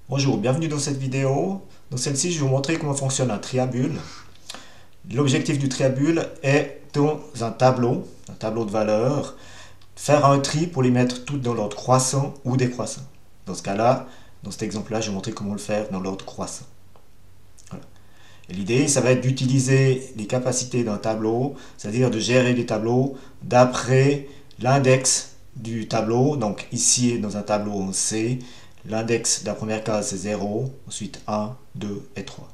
Bonjour, bienvenue dans cette vidéo. Dans celle-ci, je vais vous montrer comment fonctionne un triabule. L'objectif du triabule est dans un tableau de valeurs, faire un tri pour les mettre toutes dans l'ordre croissant ou décroissant. Dans ce cas-là, dans cet exemple-là, je vais vous montrer comment le faire dans l'ordre croissant. Voilà. L'idée, ça va être d'utiliser les capacités d'un tableau, c'est-à-dire de gérer les tableaux d'après l'index du tableau. Donc ici, dans un tableau en C, l'index de la première case c'est 0, ensuite 1, 2 et 3.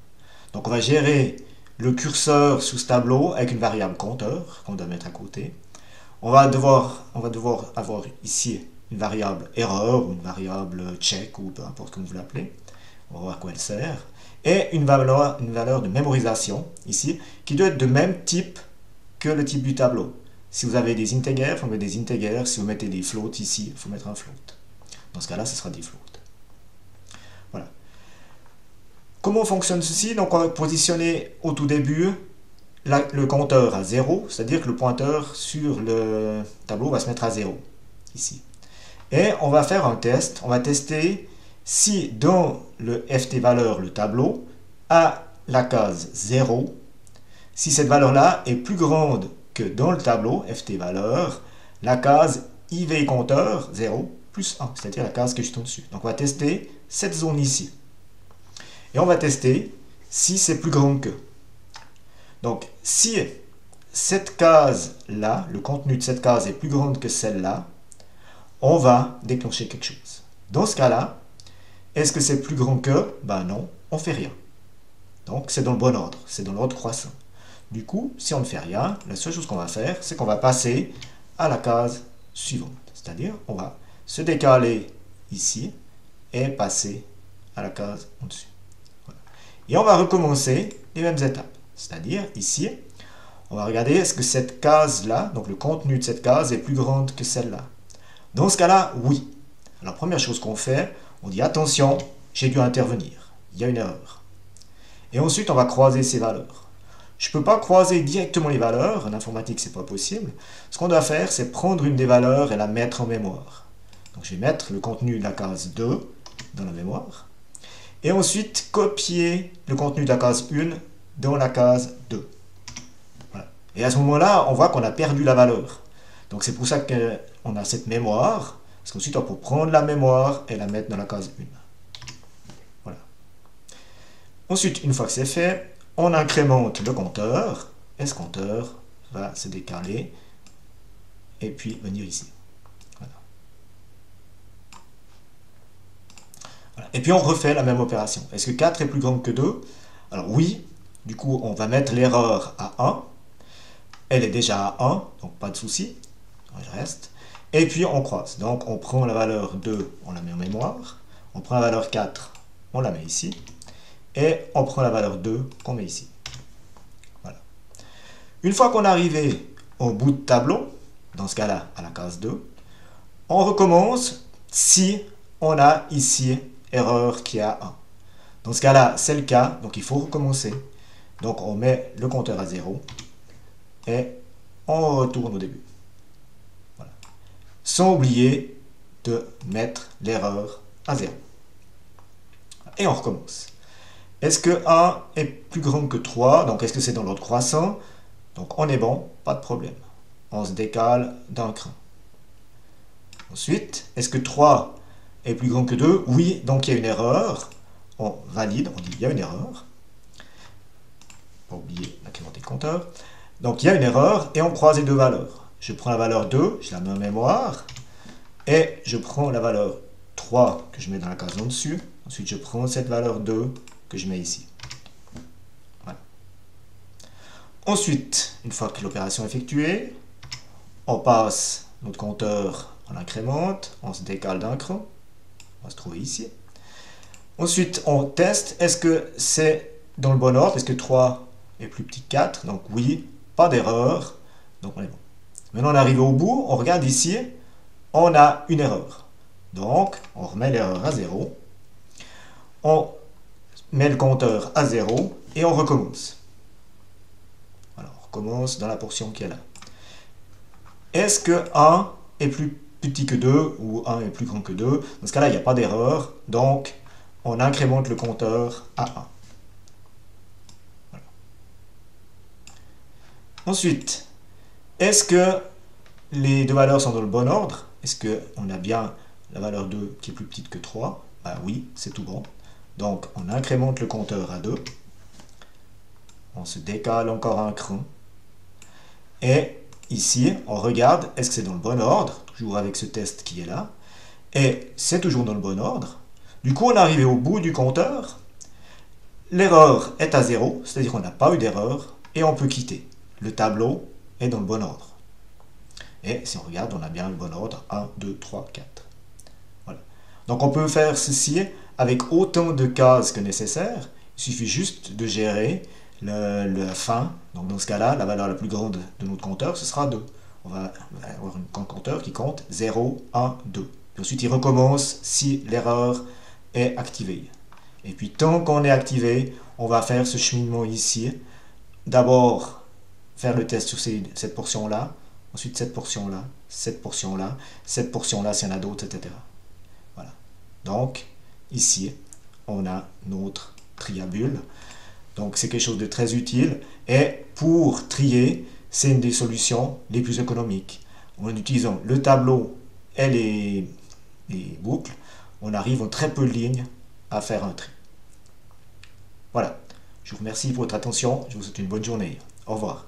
Donc on va gérer le curseur sous ce tableau avec une variable compteur qu'on doit mettre à côté. On va devoir avoir ici une variable erreur ou une variable check ou peu importe comment vous l'appelez. On va voir à quoi elle sert. Et une valeur de mémorisation ici qui doit être de même type que le type du tableau. Si vous avez des integers, il faut mettre des integers. Si vous mettez des floats ici, il faut mettre un float. Dans ce cas-là, ce sera des floats. Voilà. Comment fonctionne ceci? Donc on va positionner au tout début le compteur à 0, c'est-à-dire que le pointeur sur le tableau va se mettre à 0, ici. Et on va faire un test, on va tester si dans le ft valeur, le tableau, a la case 0, si cette valeur-là est plus grande que dans le tableau ft valeur, la case iv compteur 0 plus 1, c'est-à-dire la case qui est juste au-dessus. Donc on va tester cette zone ici. Et on va tester si c'est plus grand que. Donc, si cette case-là, le contenu de cette case est plus grande que celle-là, on va déclencher quelque chose. Dans ce cas-là, est-ce que c'est plus grand que? Ben non, on ne fait rien. Donc, c'est dans le bon ordre, c'est dans l'ordre croissant. Du coup, si on ne fait rien, la seule chose qu'on va faire, c'est qu'on va passer à la case suivante. C'est-à-dire, on va se décaler ici et passer à la case au-dessus. Voilà. Et on va recommencer les mêmes étapes. C'est-à-dire, ici, on va regarder est-ce que cette case-là, donc le contenu de cette case, est plus grande que celle-là. Dans ce cas-là, oui. Alors, première chose qu'on fait, on dit attention, j'ai dû intervenir. Il y a une erreur. Et ensuite, on va croiser ces valeurs. Je ne peux pas croiser directement les valeurs. En informatique, ce n'est pas possible. Ce qu'on doit faire, c'est prendre une des valeurs et la mettre en mémoire. Donc, je vais mettre le contenu de la case 2 dans la mémoire. Et ensuite, copier le contenu de la case 1 dans la case 2. Voilà. Et à ce moment-là, on voit qu'on a perdu la valeur. Donc c'est pour ça qu'on a cette mémoire, parce qu'ensuite on peut prendre la mémoire et la mettre dans la case 1. Voilà. Ensuite, une fois que c'est fait, on incrémente le compteur, et ce compteur va se décaler, et puis venir ici. Voilà. Voilà. Et puis on refait la même opération. Est-ce que 4 est plus grand que 2? Alors oui. Du coup, on va mettre l'erreur à 1. Elle est déjà à 1, donc pas de souci. Elle reste. Et puis, on croise. Donc, on prend la valeur 2, on la met en mémoire. On prend la valeur 4, on la met ici. Et on prend la valeur 2, qu'on met ici. Voilà. Une fois qu'on est arrivé au bout de tableau, dans ce cas-là, à la case 2, on recommence si on a ici erreur qui est à 1. Dans ce cas-là, c'est le cas, donc il faut recommencer. Donc on met le compteur à 0 et on retourne au début. Voilà. Sans oublier de mettre l'erreur à 0. Et on recommence. Est-ce que 1 est plus grand que 3? Donc est-ce que c'est dans l'ordre croissant? Donc on est bon, pas de problème. On se décale d'un cran. Ensuite, est-ce que 3 est plus grand que 2? Oui, donc il y a une erreur. On valide, on dit il y a une erreur. Pas oublier d'incrémenter le compteur. Donc il y a une erreur et on croise les deux valeurs. Je prends la valeur 2, je la mets en mémoire, et je prends la valeur 3 que je mets dans la case en dessus. Ensuite je prends cette valeur 2 que je mets ici. Voilà. Ensuite, une fois que l'opération est effectuée, on passe notre compteur, on incrémente, on se décale d'un cran, on va se trouver ici. Ensuite on teste, est-ce que c'est dans le bon ordre? Est-ce que 3 est plus petit que 4? Donc oui, pas d'erreur, donc on est bon. Maintenant on arrive au bout, on regarde ici, on a une erreur. Donc on remet l'erreur à 0, on met le compteur à 0 et on recommence. Alors on recommence dans la portion qui est là. Est-ce que 1 est plus petit que 2 ou 1 est plus grand que 2? Dans ce cas-là, il n'y a pas d'erreur, donc on incrémente le compteur à 1. Voilà. Ensuite, est-ce que les deux valeurs sont dans le bon ordre? Est-ce qu'on a bien la valeur 2 qui est plus petite que 3? Ben oui, c'est tout bon. Donc, on incrémente le compteur à 2. On se décale encore un cran. Et ici, on regarde, est-ce que c'est dans le bon ordre? Toujours avec ce test qui est là. Et c'est toujours dans le bon ordre. Du coup, on est arrivé au bout du compteur. L'erreur est à 0, c'est-à-dire qu'on n'a pas eu d'erreur. Et on peut quitter. Le tableau est dans le bon ordre. Et si on regarde, on a bien le bon ordre. 1, 2, 3, 4. Voilà. Donc on peut faire ceci avec autant de cases que nécessaire. Il suffit juste de gérer la fin. Donc dans ce cas-là, la valeur la plus grande de notre compteur, ce sera 2. On va avoir un compteur qui compte 0, 1, 2. Puis ensuite, il recommence si l'erreur est activée. Et puis tant qu'on est activé, on va faire ce cheminement ici. D'abord, faire le test sur cette portion-là. Ensuite, cette portion-là, cette portion-là, cette portion-là, s'il y en a d'autres, etc. Voilà. Donc, ici, on a notre triabule. Donc, c'est quelque chose de très utile. Et pour trier, c'est une des solutions les plus économiques. En utilisant le tableau et les boucles, on arrive en très peu de lignes à faire un tri. Voilà. Je vous remercie pour votre attention. Je vous souhaite une bonne journée. Au revoir.